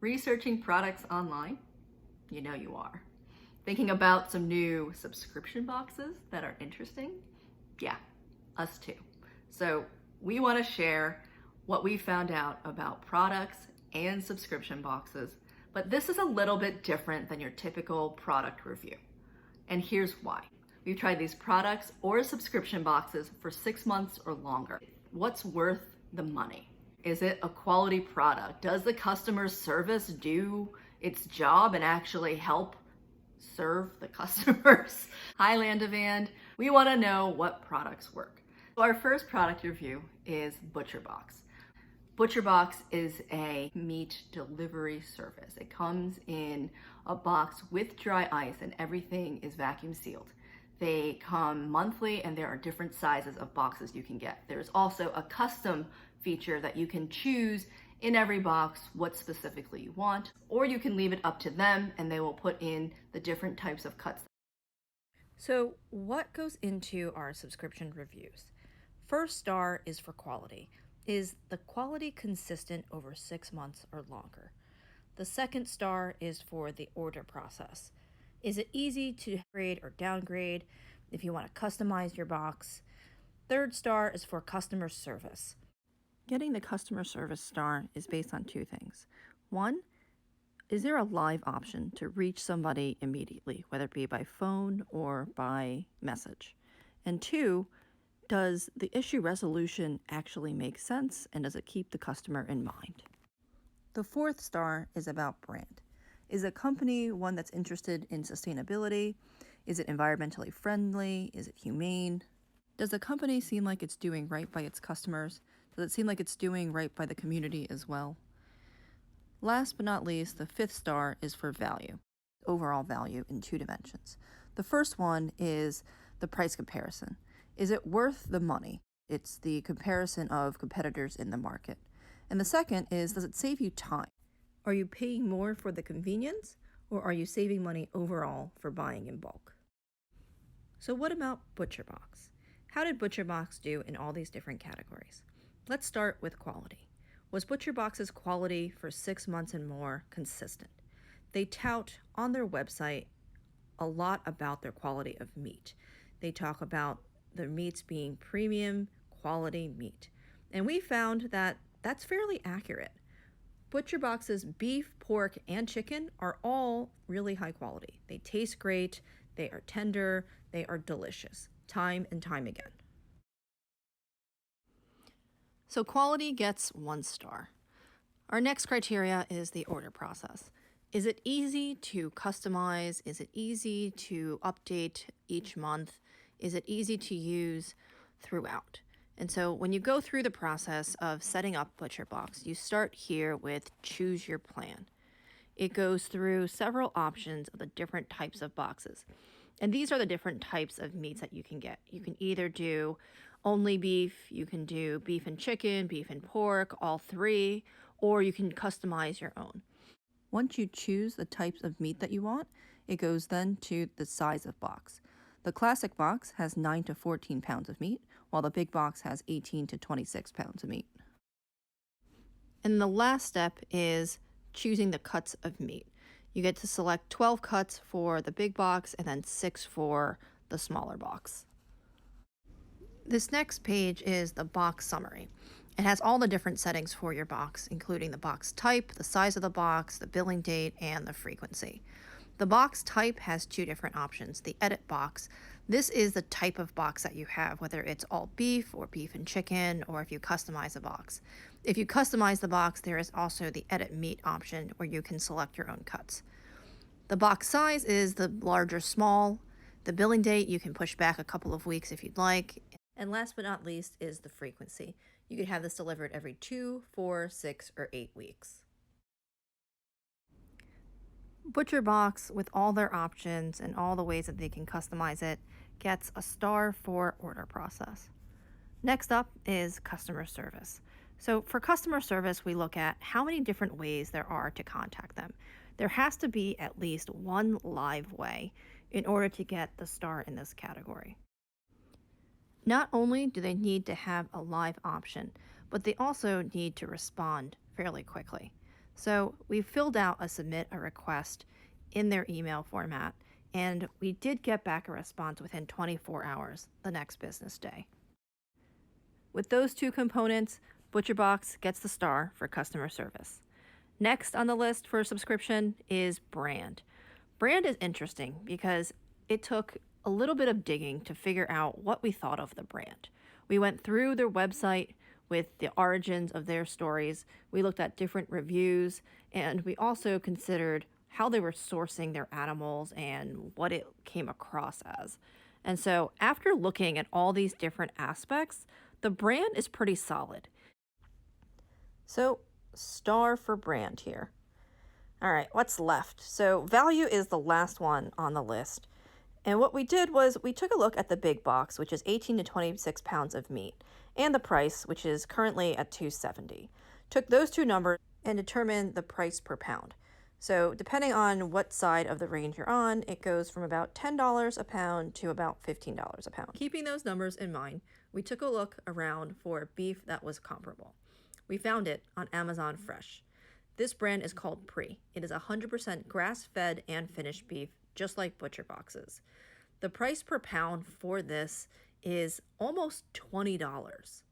Researching products online? You know you are. Thinking about some new subscription boxes that are interesting? Yeah, us too. So we want to share what we found out about products and subscription boxes, but this is a little bit different than your typical product review. And here's why. We've tried these products or subscription boxes for 6 months or longer. What's worth the money? Is it a quality product? Does the customer service do its job and actually help serve the customers? Hi, Landavand. We want to know what products work. So our first product review is ButcherBox. ButcherBox is a meat delivery service. It comes in a box with dry ice and everything is vacuum sealed. They come monthly and there are different sizes of boxes you can get. There's also a custom feature that you can choose in every box what specifically you want, or you can leave it up to them and they will put in the different types of cuts. So what goes into our subscription reviews? First star is for quality. Is the quality consistent over 6 months or longer? The second star is for the order process. Is it easy to upgrade or downgrade if you want to customize your box? Third star is for customer service. Getting the customer service star is based on two things. One, is there a live option to reach somebody immediately, whether it be by phone or by message? And two, does the issue resolution actually make sense, and does it keep the customer in mind? The fourth star is about brand. Is a company one that's interested in sustainability? Is it environmentally friendly? Is it humane? Does the company seem like it's doing right by its customers? Does it seem like it's doing right by the community as well? Last but not least, the fifth star is for value, overall value in two dimensions. The first one is the price comparison. Is it worth the money? It's the comparison of competitors in the market. And the second is, does it save you time? Are you paying more for the convenience, or are you saving money overall for buying in bulk? So what about ButcherBox? How did ButcherBox do in all these different categories? Let's start with quality. Was ButcherBox's quality for 6 months and more consistent? They tout on their website a lot about their quality of meat. They talk about the meats being premium quality meat. And we found that that's fairly accurate. ButcherBox's beef, pork, and chicken are all really high quality. They taste great, they are tender, they are delicious, time and time again. So quality gets 1 star. Our next criteria is the order process. Is it easy to customize? Is it easy to update each month? Is it easy to use throughout? And so when you go through the process of setting up ButcherBox, you start here with choose your plan. It goes through several options of the different types of boxes. And these are the different types of meats that you can get. You can either do only beef, you can do beef and chicken, beef and pork, all three, or you can customize your own. Once you choose the types of meat that you want, it goes then to the size of box. The classic box has 9 to 14 pounds of meat, while the big box has 18 to 26 pounds of meat. And the last step is choosing the cuts of meat. You get to select 12 cuts for the big box and then 6 for the smaller box. This next page is the box summary. It has all the different settings for your box, including the box type, the size of the box, the billing date, and the frequency. The box type has 2 different options. The edit box, this is the type of box that you have, whether it's all beef or beef and chicken, or if you customize a box. If you customize the box, there is also the edit meat option where you can select your own cuts. The box size is the large or small. The billing date, you can push back a couple of weeks if you'd like. And last but not least is the frequency. You could have this delivered every 2, 4, 6, or 8 weeks. ButcherBox, with all their options and all the ways that they can customize it, gets a star for order process. Next up is customer service. So for customer service, we look at how many different ways there are to contact them. There has to be at least one live way in order to get the star in this category. Not only do they need to have a live option, but they also need to respond fairly quickly. So we filled out a submit a request in their email format, and we did get back a response within 24 hours the next business day. With those two components, ButcherBox gets the star for customer service. Next on the list for subscription is brand. Brand is interesting because it took a little bit of digging to figure out what we thought of the brand. We went through their website with the origins of their stories. We looked at different reviews, and we also considered how they were sourcing their animals and what it came across as. And so, after looking at all these different aspects, the brand is pretty solid. So, star for brand here. All right, what's left? So, value is the last one on the list. And what we did was we took a look at the big box, which is 18 to 26 pounds of meat, and the price, which is currently at $2.70. Took those two numbers and determined the price per pound. So depending on what side of the range you're on, it goes from about $10 a pound to about $15 a pound. Keeping those numbers in mind, we took a look around for beef that was comparable. We found it on Amazon Fresh. This brand is called Pre. It is 100% grass-fed and finished beef, just like ButcherBox's. The price per pound for this is almost $20.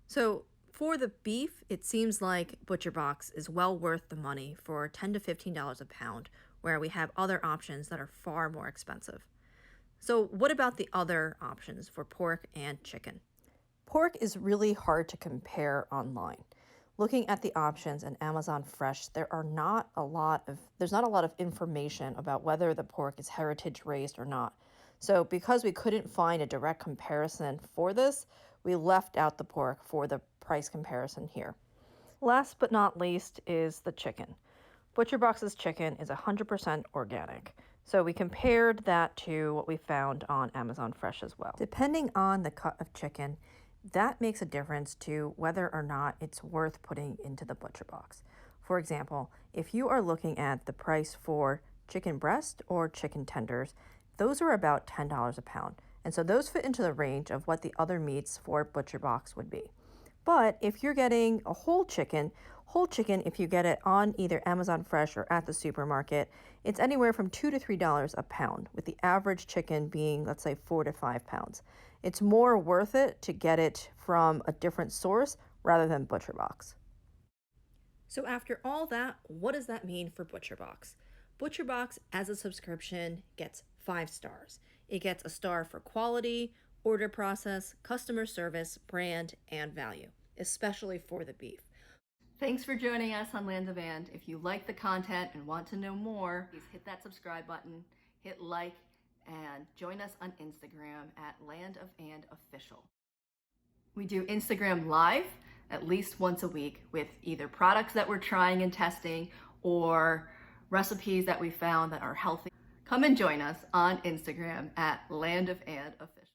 So for the beef, it seems like ButcherBox is well worth the money for $10 to $15 a pound, where we have other options that are far more expensive. So what about the other options for pork and chicken? Pork is really hard to compare online. Looking at the options in Amazon Fresh, there's not a lot of information about whether the pork is heritage raised or not. So because we couldn't find a direct comparison for this, we left out the pork for the price comparison here. Last but not least is the chicken. ButcherBox's chicken is 100% organic. So we compared that to what we found on Amazon Fresh as well. Depending on the cut of chicken, that makes a difference to whether or not it's worth putting into the ButcherBox. For example, if you are looking at the price for chicken breast or chicken tenders, those are about $10 a pound. And so those fit into the range of what the other meats for ButcherBox would be. But if you're getting a whole chicken, if you get it on either Amazon Fresh or at the supermarket, it's anywhere from $2 to $3 a pound, with the average chicken being, let's say, 4 to 5 pounds. It's more worth it to get it from a different source rather than ButcherBox. So after all that, what does that mean for ButcherBox? ButcherBox, as a subscription, gets 5 stars. It gets a star for quality, order process, customer service, brand, and value, especially for the beef. Thanks for joining us on Land of And. If you like the content and want to know more, please hit that subscribe button, hit like, and join us on Instagram at Land of And Official. We do Instagram Live at least once a week with either products that we're trying and testing or recipes that we found that are healthy. Come and join us on Instagram at Land of And Official.